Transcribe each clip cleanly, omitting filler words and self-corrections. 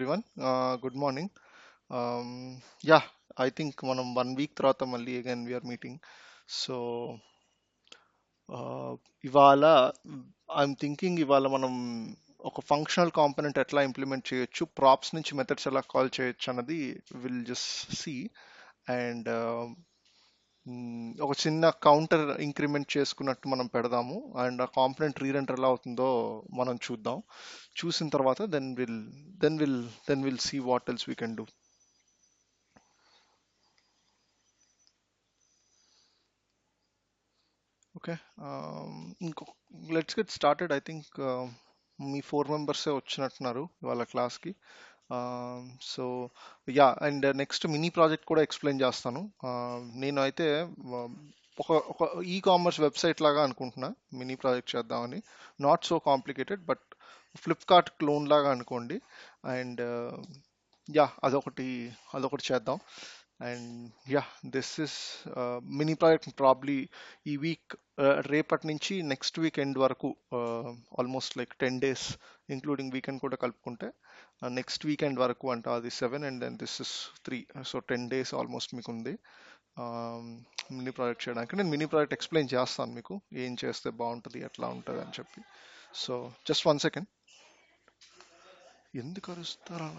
everyone. Good morning. Yeah, I think మనం 1 week తర్వాత మళ్ళీ again we are meeting. So uh, ఇవాళ I'm thinking ఇవాళ మనం ఒక ఫంక్షనల్ కాంపోనెంట్ ఎట్లా ఇంప్లిమెంట్ చేయొచ్చు, ప్రాప్స్ నుంచి మెథడ్స్ ఎలా కాల్ చేయొచ్చు అన్నది విల్ జస్ట్ సి. అండ్ ఒక చిన్న కౌంటర్ ఇంక్రిమెంట్ చేసుకున్నట్టు మనం పెడదాము. అండ్ ఆ కాంపోనెంట్ రీరెండర్ ఎలా అవుతుందో మనం చూద్దాం. చూసిన తర్వాత then will see what else we can do. Okay, ఇంకో let's get started. I think మీ 4 మెంబర్సే వచ్చినట్టున్నారు వాళ్ళ క్లాస్కి. So yeah, and next mini project కూడా ఎక్స్ప్లెయిన్ చేస్తాను. నేను అయితే ఒక ఈ కామర్స్ వెబ్సైట్ లాగా అనుకుంటున్నా మినీ ప్రాజెక్ట్ చేద్దామని. Not so complicated, but Flipkart clone లాగా అనుకోండి. అండ్ యా, అదొకటి చేద్దాం. And yeah, this is mini project probably ఈ వీక్, రేపటి నుంచి నెక్స్ట్ వీక్ ఎండ్ వరకు, almost like 10 days including weekend కూడా కలుపుకుంటే నెక్స్ట్ వీకెండ్ వరకు అంట. అది 7 and then this is 3. So 10 days almost మీకు ఉంది మినీ ప్రాజెక్ట్ చేయడానికి. నేను మినీ ప్రాజెక్ట్ ఎక్స్ప్లెయిన్ చేస్తాను మీకు ఏం చేస్తే బాగుంటుంది, ఎట్లా ఉంటుంది అని చెప్పి. So just 1 second. ఎందుకు అరుస్తారా?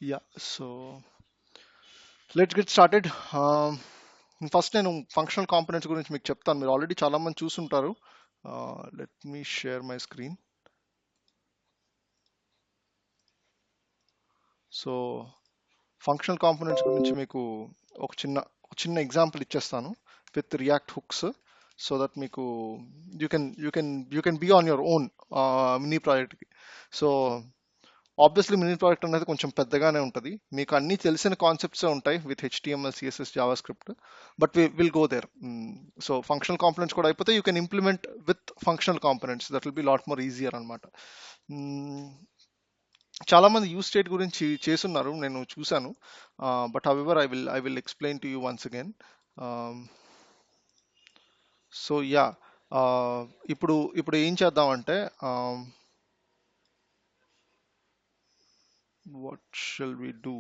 Yeah, so let's get started. First నేను ఫంక్షనల్ కాంపోనెంట్స్ గురించి మీకు చెప్తాను. మీరు ఆల్రెడీ చాలా మంది చూసుంటారు. Let me share my screen. So functional components గురించి మీకు ఒక చిన్న ఎగ్జాంపుల్ ఇచ్చేస్తాను with React hooks, so that మీకు you can be on your own mini ప్రాజెక్ట్కి. సో ఆబ్వియస్లీ మినీ ప్రాజెక్ట్ అనేది కొంచెం పెద్దగానే ఉంటుంది. మీకు అన్నీ తెలిసిన కాన్సెప్ట్సే ఉంటాయి with HTML, CSS, JavaScript, but will go there. So functional components కూడా అయిపోతే you can implement with functional components. That will be lot more easier అనమాట. చాలా మంది యూస్ స్టేట్ గురించి చేస్తున్నారు, నేను చూశాను. But however I will explain to you once again. So yeah, ఇప్పుడు ఇప్పుడు ఏం చేద్దామంటే, వాట్ షల్ వి డూ,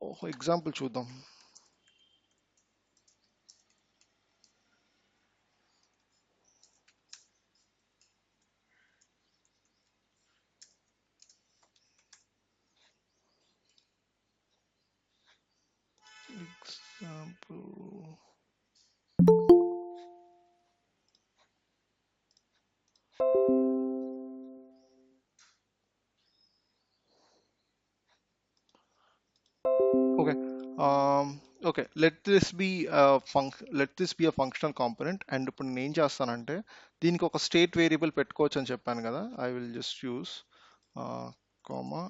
ఒక ఎగ్జాంపుల్ చూద్దాం. Example, okay. Okay, let this be a functional component. And ఇప్పుడు నేను ఏం చేస్తానంటే, దీనికి ఒక స్టేట్ వేరియబుల్ పెట్టుకోవచ్చు అని చెప్పాను కదా. I will just use comma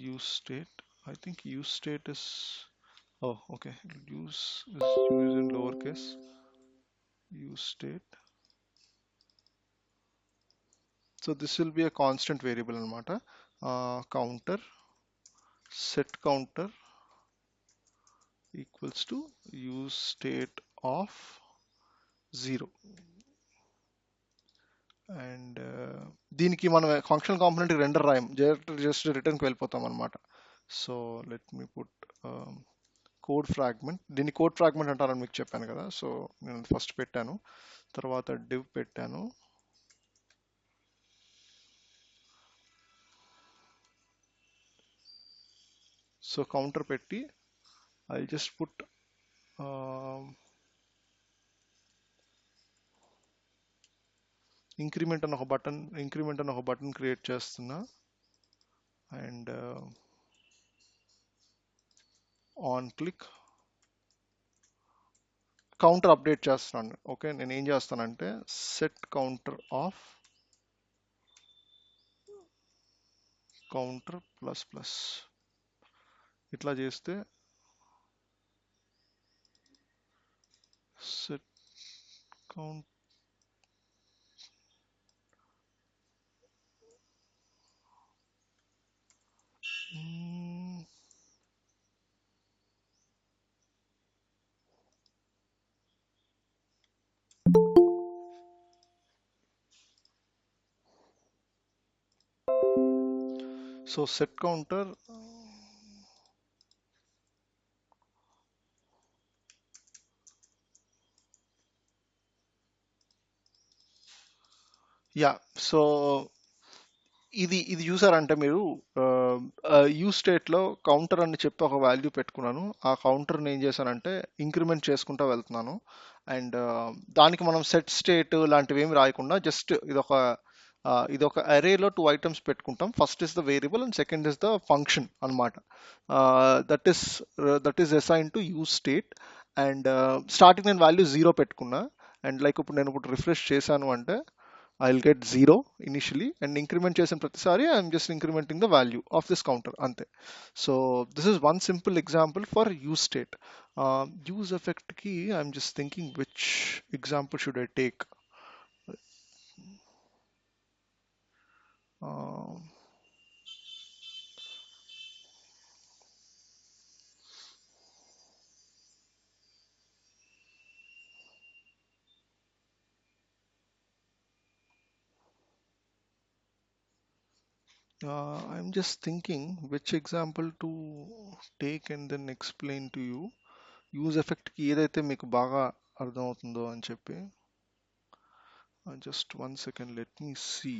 use state. I think use state is, oh okay, use is used in lowercase. Use state. So this will be a constant variable anamata. Counter, set counter equals to use state of 0. And దీనికి మనం functional component render రాయం, just రిటర్న్కి వెళ్ళిపోతాం అనమాట. So let me put code fragment. దీన్ని code fragment అంటారని మీకు చెప్పాను కదా. So నేను ఫస్ట్ పెట్టాను, తర్వాత డివ్ పెట్టాను. సో కౌంటర్ పెట్టి ఐ జస్ట్ పుట్ ఇంక్రిమెంట్ అని ఒక బటన్ క్రియేట్ చేస్తున్నా. And on click counter update చేస్తున్నాను. ఓకే, నేను ఏం చేస్తానంటే set counter of counter plus plus ఇట్లా చేస్తే set count so set counter, yeah. So ఇది చూసారంటే మీరు యూ స్టేట్లో కౌంటర్ అని చెప్పి ఒక వాల్యూ పెట్టుకున్నాను. ఆ కౌంటర్ని ఏం చేశానంటే ఇంక్రిమెంట్ చేసుకుంటూ వెళ్తున్నాను. అండ్ దానికి మనం సెట్ స్టేట్ లాంటివి ఏమి రాయకుండా జస్ట్ ఇదొక అరేలో 2 ఐటమ్స్ పెట్టుకుంటాం. First is the variable and second is the function అనమాట. That is assign to use state. And starting నేను వాల్యూ 0 పెట్టుకున్నా. అండ్ లైక్ ఇప్పుడు నేను రిఫ్రెష్ చేశాను అంటే I'll get 0 initially, and increment చేసిన ప్రతిసారి I'm just incrementing the value of this counter అంతే. So this is one simple example for use state. Use effect కి I'm just thinking which example should I take. Um, I'm just thinking which example to take and then explain to you. Use ఎఫెక్ట్కి ఏదైతే మీకు బాగా అర్థమవుతుందో అని చెప్పి. జస్ట్ 1 second, let me see.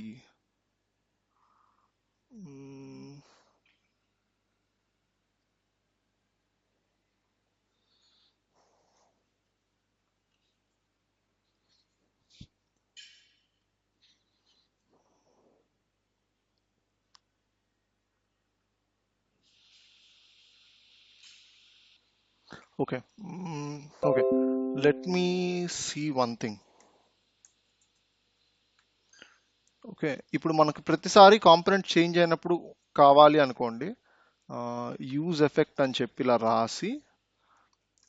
Okay. Okay. Let me see one thing. Okay, ఇప్పుడు మనకు ప్రతిసారి కాంపోనెంట్ చేంజ్ అయినప్పుడు కావాలి అనుకోండి, యూజ్ ఎఫెక్ట్ అని చెప్పి ఇలా రాసి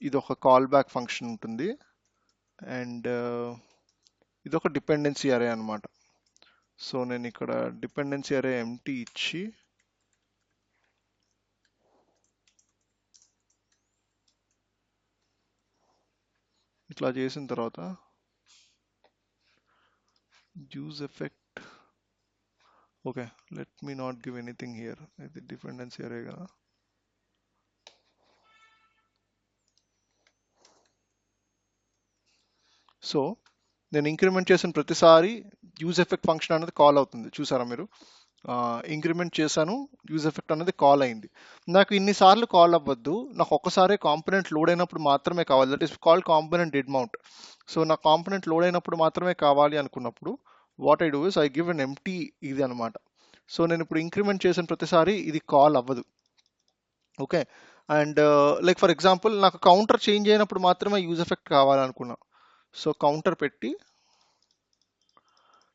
ఇది ఒక కాల్ బ్యాక్ ఫంక్షన్ ఉంటుంది. అండ్ ఇది ఒక డిపెండెన్సీ అరే అనమాట. సో నేను ఇక్కడ డిపెండెన్సీ అరే ఎంటీ ఇచ్చి ఇట్లా చేసిన తర్వాత use effect. Okay, let me not give anything here. ఇది డిపెండెన్సీ అరే కదా. సో నేను ఇంక్రిమెంట్ చేసిన ప్రతిసారి యూజ్ ఎఫెక్ట్ ఫంక్షన్ అనేది కాల్ అవుతుంది. చూసారా మీరు? ఇంక్రిమెంట్ చేశాను, యూజ్ ఎఫెక్ట్ అనేది కాల్ అయింది. నాకు ఇన్నిసార్లు కాల్ అవ్వద్దు, నాకు ఒక్కసారి కాంపోనెంట్ లోడ్ అయినప్పుడు మాత్రమే కావాలి. That is called component did mount. So నా కాంపోనెంట్ లోడ్ అయినప్పుడు మాత్రమే కావాలి అనుకున్నప్పుడు what I do is I give an empty ఇది అనమాట. సో నేను ఇప్పుడు ఇంక్రిమెంట్ చేసిన ప్రతిసారి ఇది కాల్ అవ్వదు. Okay, and like for example నాకు కౌంటర్ చేంజ్ అయినప్పుడు మాత్రమే యూజ్ ఎఫెక్ట్ కావాలనుకున్నా. సో కౌంటర్ పెట్టి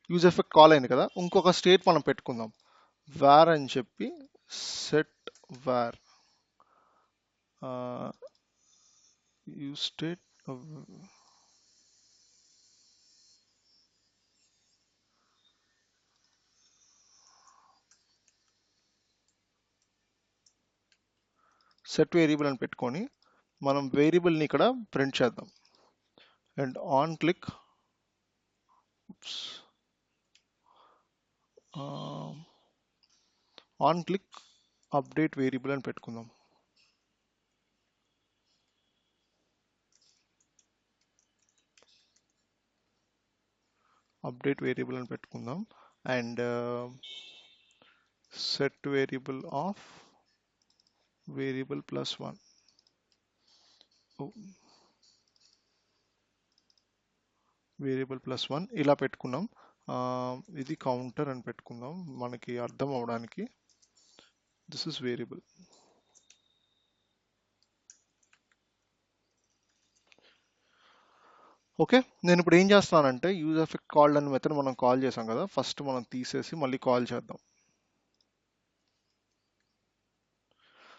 యూజ్ ఎఫెక్ట్ కాల్ అయింది కదా, ఇంకొక స్టేట్ మనం పెట్టుకుందాం. var అని చెప్పి set var use state set variable అని పెట్టుకొని మనం వేరియబుల్ని ఇక్కడ ప్రింట్ చేద్దాం. And on click update variable అని పెట్టుకుందాం. అప్డేట్ వేరియబుల్ అని పెట్టుకుందాం. And set variable of variable +1. Variable +1 ఇలా పెట్టుకున్నాం. ఇది కౌంటర్ అని పెట్టుకుందాం మనకి అర్థం అవడానికి. This is variable. ఓకే, నేను ఇప్పుడు ఏం చేస్తున్నానంటే యూజ్ ఎఫెక్ట్ కాల్డ్ అనే మెథడ్ మనం కాల్ చేసాం కదా, ఫస్ట్ మనం తీసేసి మళ్ళీ కాల్ చేద్దాం.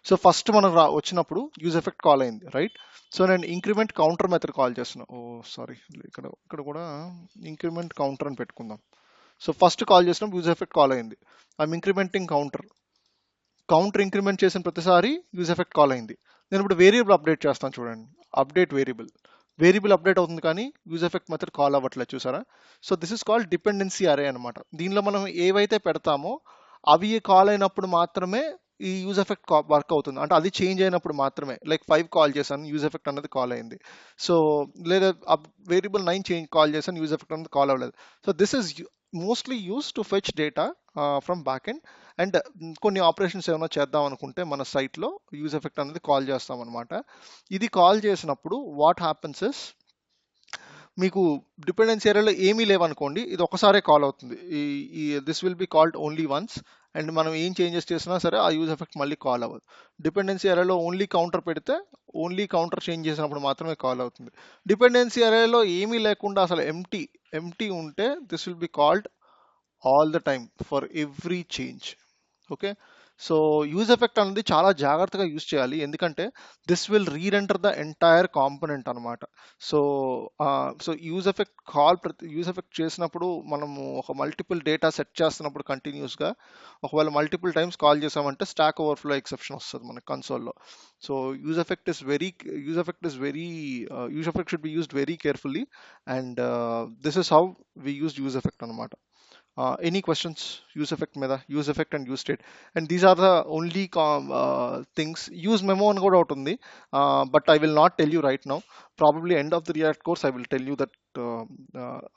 సో ఫస్ట్ మనకు వచ్చినప్పుడు యూజ్ ఎఫెక్ట్ కాల్ అయింది, రైట్? సో నేను ఇంక్రిమెంట్ కౌంటర్ మెథడ్ కాల్ చేస్తున్నా. సారీ, ఇక్కడ కూడా ఇంక్రిమెంట్ కౌంటర్ అని పెట్టుకుందాం. సో ఫస్ట్ కాల్ చేసినప్పుడు యూజ్ ఎఫెక్ట్ కాల్ అయింది. ఐఎమ్ ఇంక్రిమెంటింగ్ కౌంటర్ ఇంక్రిమెంట్ చేసిన ప్రతిసారి యూజ్ ఎఫెక్ట్ కాల్ అయింది. నేను ఇప్పుడు వేరియబుల్ అప్డేట్ చేస్తాను, చూడండి. అప్డేట్ వేరియబుల్ అప్డేట్ అవుతుంది కానీ యూజ్ ఎఫెక్ట్ మెథడ్ కాల్ అవ్వట్లేదు, చూసారా? So this is called dependency అరే అనమాట. దీనిలో మనం ఏవైతే పెడతామో అవి కాల్ అయినప్పుడు మాత్రమే ఈ యూజ్ ఎఫెక్ట్ వర్క్ అవుతుంది. అంటే అది చేంజ్ అయినప్పుడు మాత్రమే, లైక్ 5 కాల్ చేశాను, యూజ్ ఎఫెక్ట్ అన్నది కాల్ అయింది. సో లేదా వేరియబుల్ 9 చేంజ్ కాల్ చేశాను, యూజ్ ఎఫెక్ట్ అన్నది కాల్ అవ్వలేదు. So this is mostly use to fetch data from back end. And కొన్ని ఆపరేషన్స్ ఏమైనా చేద్దాం అనుకుంటే మన సైట్లో యూజ్ ఎఫెక్ట్ అనేది కాల్ చేస్తాం అనమాట. ఇది కాల్ చేసినప్పుడు వాట్ హ్యాపన్స్ ఇస్, మీకు డిపెండెన్సీ ఏరియాలో ఏమీ లేవనుకోండి, ఇది ఒకసారే కాల్ అవుతుంది. ఈ this will be called only once. And మనం ఏం చేంజెస్ చేసినా సరే ఆ యూజ్ ఎఫెక్ట్ మళ్ళీ కాల్ అవ్వదు. డిపెండెన్సీ ఏరియాలో ఓన్లీ కౌంటర్ పెడితే ఓన్లీ కౌంటర్ చేంజ్ చేసినప్పుడు మాత్రమే కాల్ అవుతుంది. డిపెండెన్సీ ఏరియాలో ఏమీ లేకుండా అసలు ఎంటీ ఎంటీ ఉంటే this will be called all the time for every change. Okay. So use effect అనేది చాలా జాగ్రత్తగా యూజ్ చేయాలి, ఎందుకంటే this will rerender the entire component అనమాట. సో సో యూజ్ ఎఫెక్ట్ చేసినప్పుడు మనము ఒక మల్టిపుల్ డేటా సెట్ చేస్తున్నప్పుడు కంటిన్యూస్గా ఒకవేళ మల్టిపుల్ టైమ్స్ కాల్ చేసామంటే స్టాక్ ఓవర్ఫ్లో ఎక్సెప్షన్ వస్తుంది మనకి కన్సోల్లో. So use effect should be used very carefully. And this is how we use use effect అనమాట. Any questions? Use effect meda, use effect and use state, and these are the only things. Use memo అని కూడా ఒకటి ఉంది, but I will not tell you right now. Probably end of the React course I will tell you that.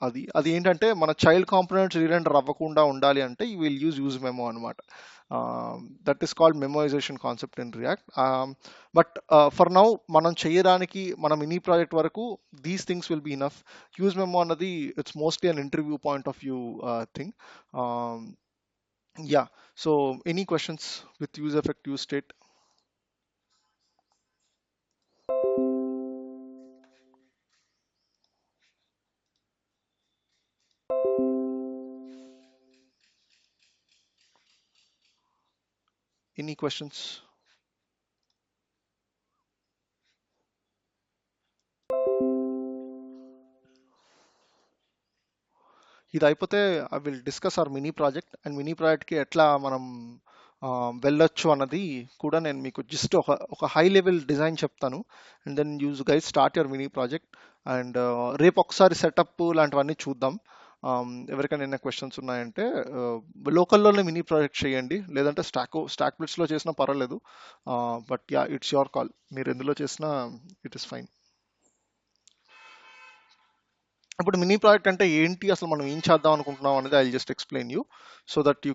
అది ఏంటంటే మన child components రీరెండర్ అవ్వకుండా ఉండాలి అంటే యూ విల్ యూజ్ మెమో అనమాట. That is called memoization concept in React. But for now మనం చేయడానికి మన మినీ ప్రాజెక్ట్ వరకు these things will be enough. Use memo అన్నది it's mostly an interview point of view thing. Yeah, so any questions with use effect, use state? Any questions? ఇది అయిపోతే I will discuss hour mini project, and mini ప్రాజెక్ట్కి ఎట్లా మనం వెళ్ళొచ్చు అన్నది కూడా నేను మీకు జస్ట్ ఒక హై లెవెల్ డిజైన్ చెప్తాను. And then use guys start your mini project. And రేపు ఒకసారి సెటప్ లాంటివన్నీ చూద్దాం. ఎవరికైనా ఏమైనా క్వశ్చన్స్ ఉన్నాయంటే లోకల్లోనే మినీ ప్రాజెక్ట్ చేయండి, లేదంటే స్టాక్ బ్లిట్స్లో చేసినా పర్వాలేదు. But yeah, it's your call, మీరు ఎందులో చేసినా ఇట్ ఇస్ ఫైన్. ఇప్పుడు మినీ ప్రాజెక్ట్ అంటే ఏంటి, అసలు మనం ఏం చేద్దాం అనుకుంటున్నాం అనేది I just explain you so that you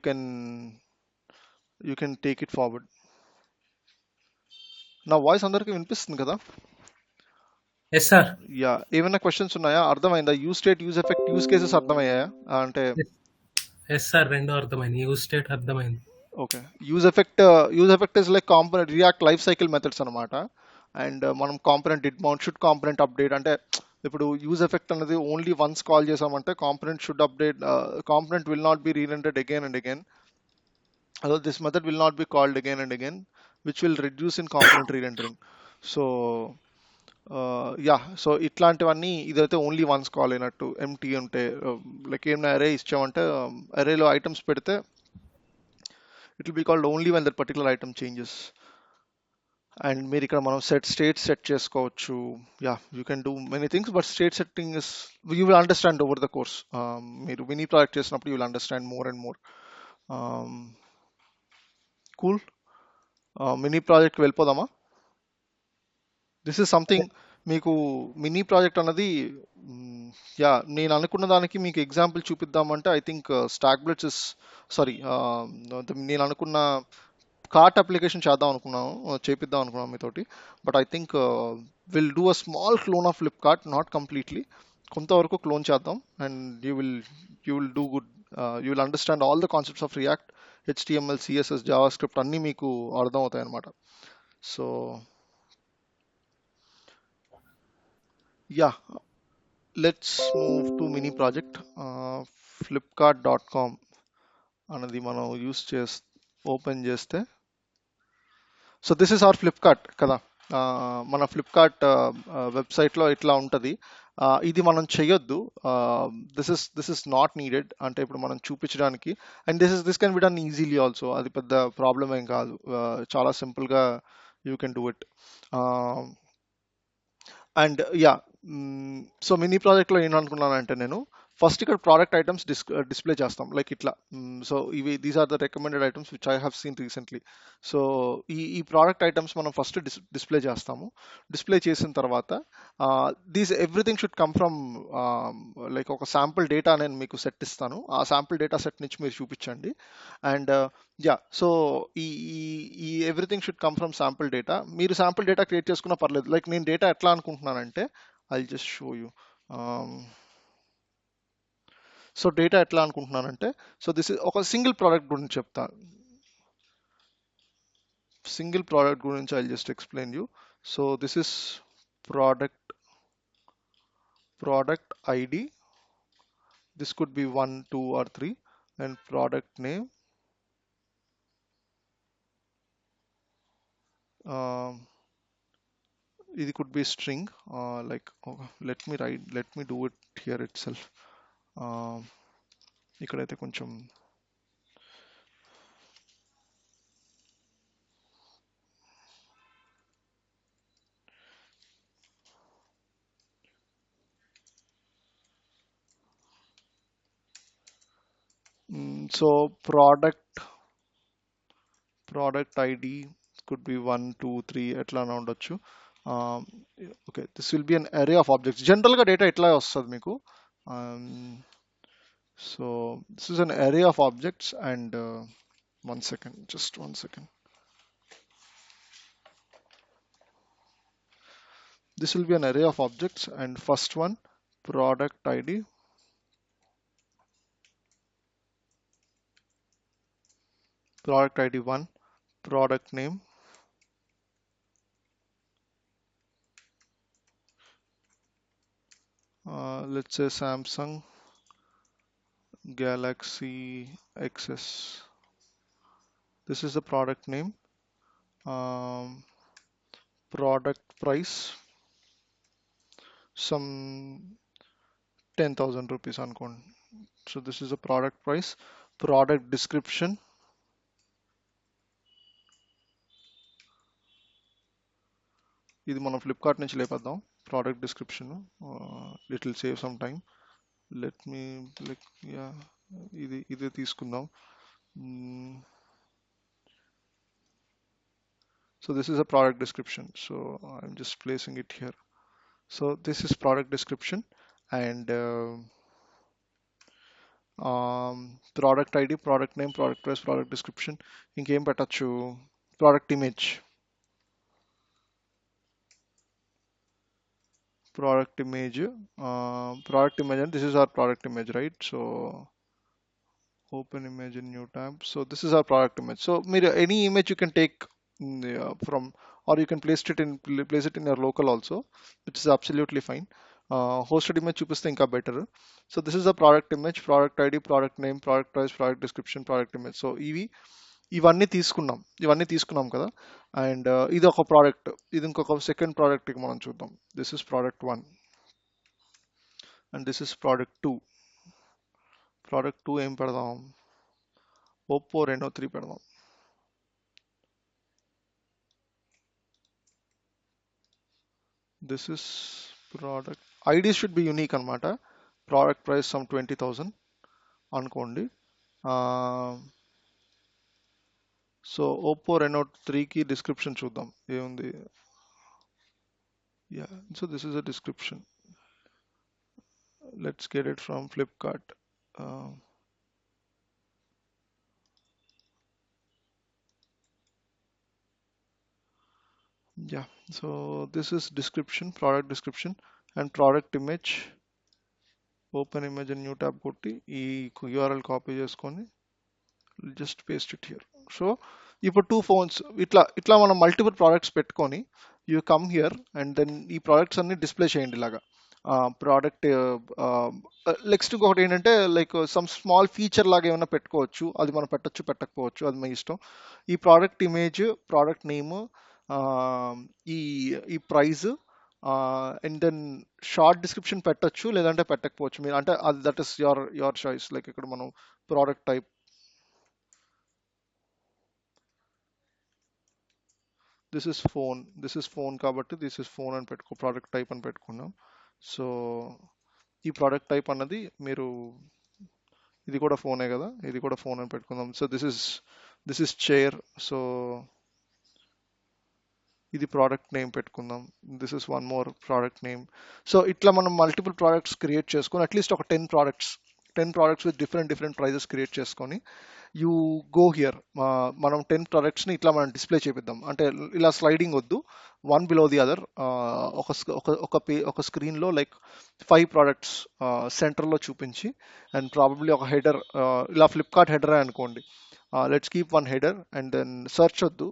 can take it forward. నా వాయిస్ అందరికీ వినిపిస్తుంది కదా? Yes sir. యా, ఏమైనా క్వశ్చన్స్ ఉన్నాయా? అర్థమైందా? Use state, use effect, use cases అర్థమయ్యాయా? అంటే ఎస్ సార్, రెండు అర్థమైంది. యూజ్ స్టేట్ అర్థమైంది. Okay. Use effect is like component react life cycle methods అనమాట. అండ్ మనం component did mount, should component update అంటే ఇప్పుడు యూజ్ ఎఫెక్ట్ అనేది ఓన్లీ వన్స్ కాల్ చేసామంటే component should update, component will not be rerendered again and again. Although this method will not be called again and again, which will reduce in component re-rendering. So so ఇట్లాంటివన్నీ ఇదైతే only once call అయినట్టు. Empty ఉంటే like ఏమైనా array ఇచ్చామంటే అరేలో items పెడితే it will be called only when that particular item changes. And మీరు ఇక్కడ మనం స్టేట్ సెట్ చేసుకోవచ్చు. Yeah, you can do many things, but state setting is you will understand over the course. మీరు mini project చేసినప్పుడు you will understand more and more. Cool. Mini ప్రాజెక్ట్కి వెళ్ళిపోదామా? This is something, మీకు mini project అన్నది yeah నేను అనుకున్న దానికి మీకు ఎగ్జాంపుల్ చూపిద్దామంటే I think StackBlitz is sorry, నేను అనుకున్న కార్ట్ అప్లికేషన్ చేద్దాం అనుకున్నాను, చేపిద్దాం అనుకున్నాను మీతోటి. But I think will do a small clone of Flipkart, not completely, కొంతవరకు క్లోన్ చేద్దాం. And you will do good. You will understand all the concepts of React, HTML, CSS, JavaScript అన్నీ మీకు అర్థం అవుతాయి అనమాట. So yeah, let's move to mini project. Flipkart.com అనేది మనం use open చేస్తే, so this is our Flipkart కదా. మన ఫ్లిప్కార్ట్ వెబ్సైట్లో ఇట్లా ఉంటుంది. ఇది మనం చేయొద్దు, దిస్ ఇస్ నాట్ నీడెడ్ అంటే ఇప్పుడు మనం చూపించడానికి. And this can be done easily also, అది పెద్ద ప్రాబ్లం ఏం కాదు, చాలా సింపుల్గా you can do it. And yeah, so mini ప్రాజెక్ట్లో ఏమనుకున్నానంటే నేను ఫస్ట్ ఇక్కడ ప్రోడక్ట్ ఐటమ్స్ డిస్ప్లే చేస్తాం లైక్ ఇట్లా. సో ఇవి these are the recommended items which I have seen recently. So ఈ ప్రోడక్ట్ ఐటమ్స్ మనం ఫస్ట్ డిస్ప్లే చేస్తాము. డిస్ప్లే చేసిన తర్వాత these everything should come from like ఒక శాంపుల్ డేటా నేను మీకు సెట్ ఇస్తాను. ఆ శాంపుల్ డేటా సెట్ నుంచి మీరు చూపించండి. అండ్ యా, సో ఈ ఈ ఈ everything should come from sample data. మీరు శాంపుల్ డేటా క్రియేట్ చేసుకున్నా పర్లేదు. లైక్ నేను డేటా ఎట్లా అనుకుంటున్నానంటే I just show you. So data ఎట్లా అనుకుంటున్నానంటే, సో దిస్ ఇస్ ఒక సింగిల్ ప్రోడక్ట్ గురించి చెప్తాను. సింగిల్ ప్రోడక్ట్ గురించి I just explain you. So this is product product ID. This could be 1, 2 or 3. And product name, it could be string, like let me do it here itself. ఇక్కడైతే కొంచెం so product ID could be 1, 2, 3 ఎట్లా అన్నా ఉండొచ్చు. Okay, this will be an అరే of objects. జనరల్గా data ఎట్లా వస్తుంది మీకు. సో దిస్ ఇస్ అన్ అరే of objects. And one second, just one second. This will be an array of objects, and first one, product ID, product ID 1, product name, let's say Samsung Galaxy XS. This is the product name. Product price, some 10,000 rupees అనుకోండి. So this is the product price. Product description, ఇది మనం ఫ్లిప్కార్ట్ నుంచి లేపేద్దాం. Product description, it will save some time. Let me like yeah, ఇది తీసుకుందాం. So this is a product description, so I'm just placing it here. So this is product description. And product ID, product name, product price, product description. ఇంకేం పెట్టచ్చు? Product image, product image, and this is our product image, right? So open image in new tab. So this is our product image. So any image you can take from, or you can place it in your local also, which is absolutely fine. Hosted image చూపిస్తే ఇంకా better. So this is the product image, product ID, product name, product price, product description, product image. So ఇవన్నీ తీసుకున్నాం కదా. And ఇది ఒక product, ఇది ఇంకొక second product మనం చూద్దాం. This is product 1 and this is product 2. Product 2 ఏం పెడదాం? Oppo Reno 3 పెడదాం. This is product ID should be unique అనమాట. Product price some 20,000 అనుకోండి. సో Oppo Reno 3 కి డిస్క్రిప్షన్ చూద్దాం ఏముంది. Yeah, so this is a description. Let's get it from Flipkart. Yeah, so this is description, product description, and product image. Open image and new tab కొట్టి ఈ URL copy చేసుకొని just paste it here. So ఇప్పుడు 2 phones ఇట్లా మనం multiple products పెట్టుకొని you come here and then ఈ products అన్ని display చేయండి ఇలాగా. ప్రోడక్ట్ నెక్స్ట్ ఇంకొకటి ఏంటంటే లైక్ సమ్ స్మాల్ ఫీచర్ లాగా ఏమైనా పెట్టుకోవచ్చు. అది మనం పెట్టచ్చు, పెట్టకపోవచ్చు, అది మీ ఇష్టం. ఈ ప్రోడక్ట్ ఇమేజ్, ప్రోడక్ట్ నేమ్, ఈ ఈ price, and then short description పెట్టచ్చు లేదంటే పెట్టకపోవచ్చు. మీరు అంటే అది that is your choice. Like ఇక్కడ మనం product type, this is phone కాబట్టి దిస్ ఇస్ ఫోన్ అని పెట్టుకో, ప్రోడక్ట్ టైప్ అని పెట్టుకున్నాం. సో ఈ ప్రోడక్ట్ టైప్ అన్నది మీరు, ఇది కూడా ఫోనే కదా, ఇది కూడా ఫోన్ అని పెట్టుకుందాం. So this is chair. So ఇది ప్రోడక్ట్ నేమ్ పెట్టుకుందాం. This is one more product name. So ఇట్లా మనం మల్టిపుల్ ప్రోడక్ట్స్ క్రియేట్ చేసుకొని అట్లీస్ట్ ఒక 10 ప్రోడక్ట్స్ విత్ డిఫరెంట్ ప్రైజెస్ క్రియేట్ చేసుకొని యూ గో హియర్. మనం 10 ప్రోడక్ట్స్ని ఇట్లా మనం డిస్ప్లే చేపిద్దాం. అంటే ఇలా స్లైడింగ్ వద్దు, వన్ బిలో ది అదర్. ఒక స్క్రీన్లో లైక్ 5 ప్రోడక్ట్స్ సెంటర్లో చూపించి, అండ్ ప్రాబబ్లీ ఒక హెడర్, ఇలా ఫ్లిప్కార్ట్ హెడర్ అనుకోండి. Let's keep one header and then search వద్దు,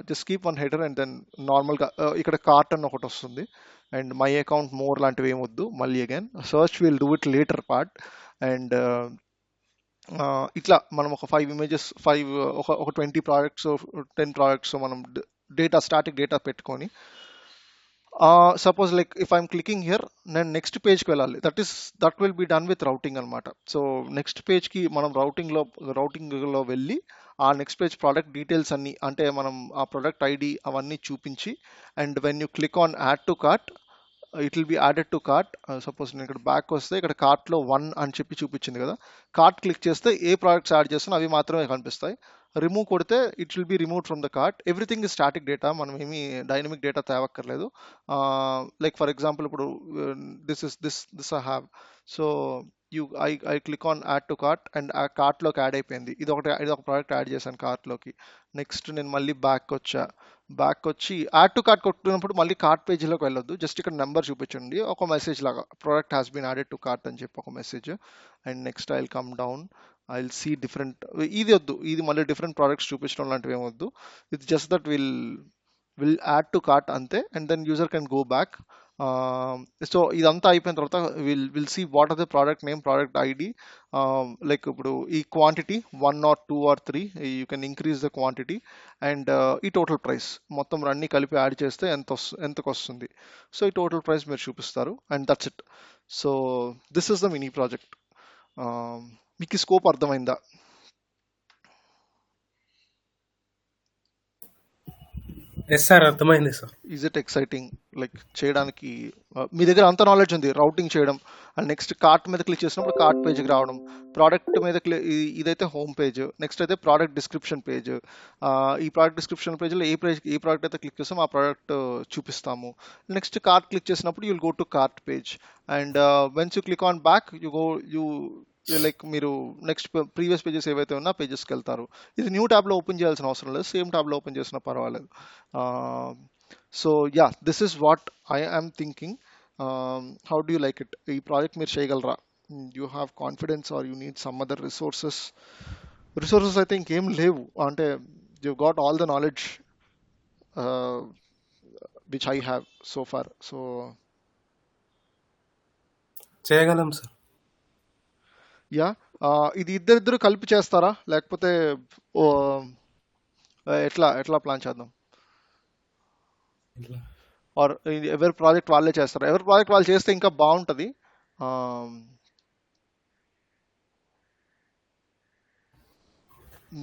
just keep one header and then నార్మల్గా ఇక్కడ కార్ట్ అని ఒకటి వస్తుంది, అండ్ మై అకౌంట్ మోర్ లాంటివి ఏమొద్దు. మళ్ళీ again search will do it later part. And ఇట్లా మనం ఒక 5 ఇమేజెస్, ఒక 20 ప్రోడక్ట్స్, 10 ప్రోడక్ట్స్ మనం స్టాటిక్ డేటా పెట్టుకొని, suppose like if I'm clicking here, నేను నెక్స్ట్ పేజ్కి వెళ్ళాలి. That will be done with routing అనమాట. సో నెక్స్ట్ పేజ్కి మనం రౌటింగ్లో వెళ్ళి ఆ నెక్స్ట్ పేజ్ ప్రోడక్ట్ డీటెయిల్స్ అన్ని, అంటే మనం ఆ ప్రోడక్ట్ ఐడి అవన్నీ చూపించి, and when you click on add to cart it will be added to cart. Suppose నేను ఇక్కడ బ్యాక్ వస్తే ఇక్కడ కార్ట్లో 1 అని చెప్పి చూపించింది కదా, కార్ట్ క్లిక్ చేస్తే ఏ ప్రోడక్ట్స్ యాడ్ చేస్తున్నా అవి మాత్రమే కనిపిస్తాయి. రిమూవ్ కొడితే it will be remove from the cart. Everything is static data, మనం ఏమి డైనమిక్ డేటా తేవక్కర్లేదు. లైక్ ఫర్ ఎగ్జాంపుల్ ఇప్పుడు this I have. So I click on add to cart and ఆ కార్ట్లోకి యాడ్ అయిపోయింది. ఇది ఒక ప్రోడక్ట్ యాడ్ చేశాను కార్ట్లోకి. నెక్స్ట్ నేను మళ్ళీ బ్యాక్ వచ్చి యాడ్ టు కార్ట్ కొట్టినప్పుడు మళ్ళీ కార్ట్ పేజీలోకి వెళ్ళొద్దు, జస్ట్ ఇక్కడ నెంబర్ చూపించండి, ఒక మెసేజ్ లాగా product has been added to cart అని చెప్పి ఒక message. And next I will come down, I will see different, ఇది వద్దు, ఇది మళ్ళీ డిఫరెంట్ ప్రోడక్ట్స్ చూపించడం లాంటివి ఏమొద్దు. It's just that will add to cart అంతే. And then user can go back. So ఇదంతా అయిపోయిన తర్వాత will see what are the product name, product ID, like ఇప్పుడు ఈ quantity 1 or 2 or 3, you can increase the quantity, and ఈ total price మొత్తం అన్ని కలిపి యాడ్ చేస్తే ఎంతకు వస్తుంది. సో ఈ టోటల్ ప్రైస్ మీరు చూపిస్తారు, and that's it. So this is the mini project. మీకు ఈ స్కోప్ అర్థమైందా? ఎస్ సార్, అర్థమైంది sir. Is it exciting? Like చేయడానికి మీ దగ్గర అంత నాలెడ్జ్ ఉంది రౌటింగ్ చేయడం, అండ్ నెక్స్ట్ కార్ట్ మీద క్లిక్ చేసినప్పుడు కార్ట్ పేజ్కి రావడం, ప్రోడక్ట్ మీద ఇదైతే హోమ్ పేజ్, నెక్స్ట్ అయితే ప్రోడక్ట్ డిస్క్రిప్షన్ పేజ్. ఈ ప్రోడక్ట్ డిస్క్రిప్షన్ పేజ్లో ఏ ప్రోడక్ట్ అయితే క్లిక్ చేస్తామో ఆ ప్రోడక్ట్ చూపిస్తాము. నెక్స్ట్ కార్ట్ క్లిక్ చేసినప్పుడు you'll go to cart page, and when's you click on back you like మీరు నెక్స్ట్ ప్రీవియస్ పేజెస్ ఏవైతే ఉన్నా పేజెస్కి వెళ్తారు. ఇది న్యూ ట్యాబ్లో ఓపెన్ చేయాల్సిన అవసరం లేదు, సేమ్ ట్యాబ్లో ఓపెన్ చేసినా పర్వాలేదు. So yeah, this is what I am thinking. How do you like it? ఈ ప్రాజెక్ట్ మీరు చేయగలరా? You have confidence or you need some other resources అయితే ఇంకేం లేవు, అంటే you got all the knowledge which I have so far. So చేయగలం sir. Yeah, ఇది ఇద్దరిద్దరు కలిపి చేస్తారా, లేకపోతే ఎట్లా ప్లాన్ చేద్దాం? ఇట్లా ఆర్ ఎవరి ప్రాజెక్ట్ వాళ్ళే చేస్తారా? ఎవరి ప్రాజెక్ట్ వాళ్ళు చేస్తే ఇంకా బాగుంటుంది.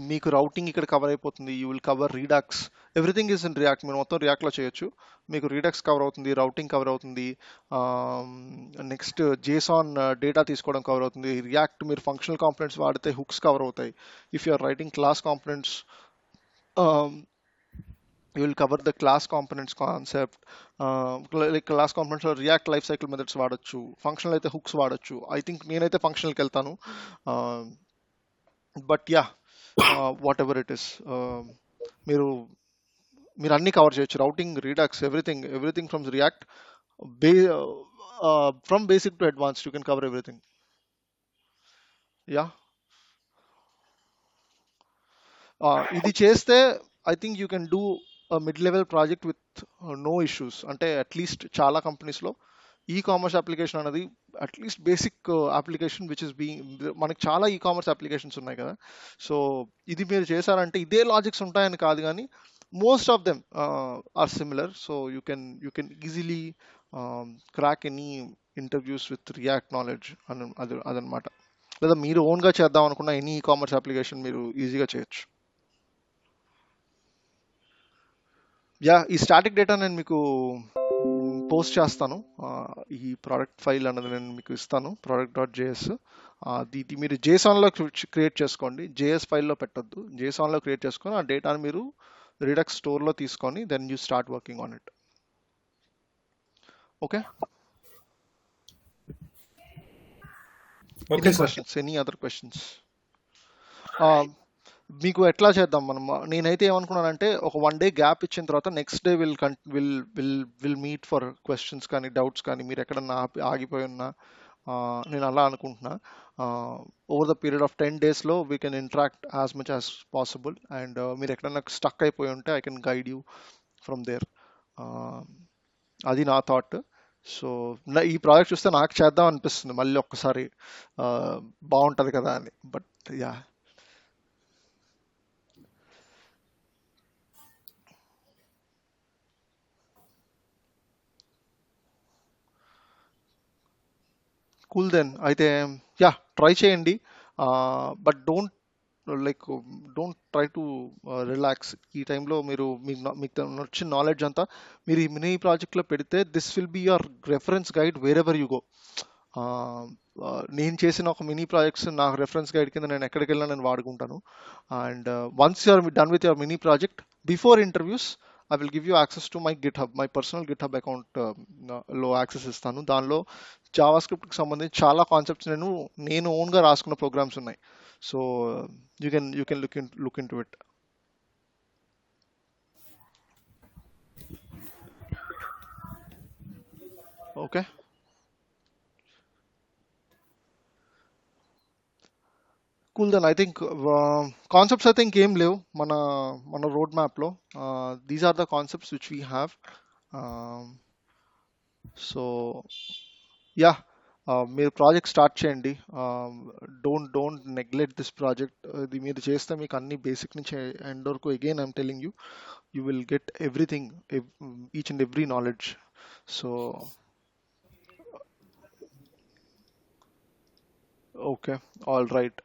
మీకు రౌటింగ్ ఇక్కడ కవర్ అయిపోతుంది, you will cover Redux, everything is in React. మీరు మొత్తం రియాక్ట్లో చేయొచ్చు, మీకు రీడాక్స్ కవర్ అవుతుంది, రౌటింగ్ కవర్ అవుతుంది, నెక్స్ట్ జేసాన్ డేటా తీసుకోవడం కవర్ అవుతుంది. రియాక్ట్ మీరు ఫంక్షనల్ కాంపోనెంట్స్ వాడితే హుక్స్ కవర్ అవుతాయి. If you are writing class components, you will cover the class components concept. Like class components లో రియాక్ట్ లైఫ్ సైకిల్ మెథడ్స్ వాడచ్చు, functional అయితే hooks వాడచ్చు. I think నేనైతే ఫంక్షనల్కి వెళ్తాను. But yeah, whatever it is, మీరు అన్ని కవర్ చేయొచ్చు, routing, Redux, everything from React, from basic to advanced you can cover everything. Yeah, ఇది చేస్తే I think you can do mid level project with no issues. అంటే at least చాలా కంపెనీస్లో e-commerce application అనేది at least basic application which is మనకి చాలా e commerce applications ఉన్నాయి కదా. సో ఇది మీరు చేశారంటే ఇదే లాజిక్స్ ఉంటాయని కాదు, కానీ most of them are similar. So you can easily crack any interviews with React knowledge అదనమాట. లేదా మీరు ఓన్గా చేద్దాం అనుకున్న ఎనీ ఈ కామర్స్ అప్లికేషన్ మీరు ఈజీగా చేయొచ్చు. యా, ఈ స్టాటిక్ డేటా నేను మీకు పోస్ట్ చేస్తాను. ఈ ప్రోడక్ట్ ఫైల్ అన్నది నేను మీకు ఇస్తాను, product.js. ఇది మీరు జేసాన్లో క్రియేట్ చేసుకోండి, జేఎస్ ఫైల్లో పెట్టొద్దు. జేసాన్లో క్రియేట్ చేసుకొని ఆ డేటాని మీరు రిడక్స్ స్టోర్లో తీసుకొని then you start working on it. Okay, okay any sir. Questions, any other questions? మీకు ఎట్లా చేద్దాం మనం? నేనైతే ఏమనుకున్నానంటే ఒక 1 day గ్యాప్ ఇచ్చిన తర్వాత next day will meet for questions కానీ డౌట్స్ కానీ, మీరు ఎక్కడన్నా ఆగిపోయి ఉన్నా. నేను అలా అనుకుంటున్నా. ఓవర్ ద పీరియడ్ ఆఫ్ 10 daysలో we can interact as much as possible. And మీరు ఎక్కడన్నా స్టక్ అయిపోయి ఉంటే I can guide you from there. అది నా థాట్. సో ఈ ప్రాజెక్ట్ చూస్తే నాకు చేద్దాం అనిపిస్తుంది మళ్ళీ ఒక్కసారి, బాగుంటుంది కదా అని. But yeah, cool then. అయితే యా, ట్రై చేయండి. But don't try to relax. ఈ టైంలో మీరు మీకు వచ్చిన నాలెడ్జ్ అంతా మీరు ఈ మినీ ప్రాజెక్ట్లో పెడితే this will be your reference guide wherever you go. నేను చేసిన ఒక మినీ ప్రాజెక్ట్స్ నాకు రెఫరెన్స్ గైడ్ కింద నేను ఎక్కడికి వెళ్ళినా నేను వాడుకుంటాను. And once you are done with your mini project, before interviews I will give you access to my GitHub, my personal GitHub account లో యాక్సెస్ ఇస్తాను. దానిలో జావా స్క్రిప్ట్కి సంబంధించి చాలా కాన్సెప్ట్స్ నేను ఓన్గా రాసుకున్న ప్రోగ్రామ్స్ ఉన్నాయి. So you can look in to it. Okay, cool then. I think concepts అయితే ఇంకేం లేవు మన రోడ్ మ్యాప్లో. These are the concepts which we have. So yeah, మీరు ప్రాజెక్ట్ స్టార్ట్ చేయండి. Don't neglect this project. ఇది మీరు చేస్తే మీకు అన్ని బేసిక్ నుంచి ఎండ్ వరకు, again I'm telling you, you will get everything, each and every knowledge. So okay, all right,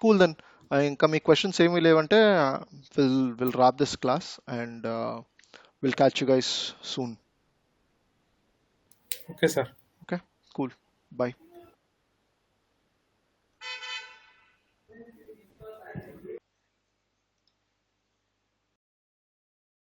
cool then. ఇంకా మీ క్వశ్చన్స్ ఏమీ లేవంటే will wrap this class and will catch you guys soon. Okay sir. Okay, cool, by.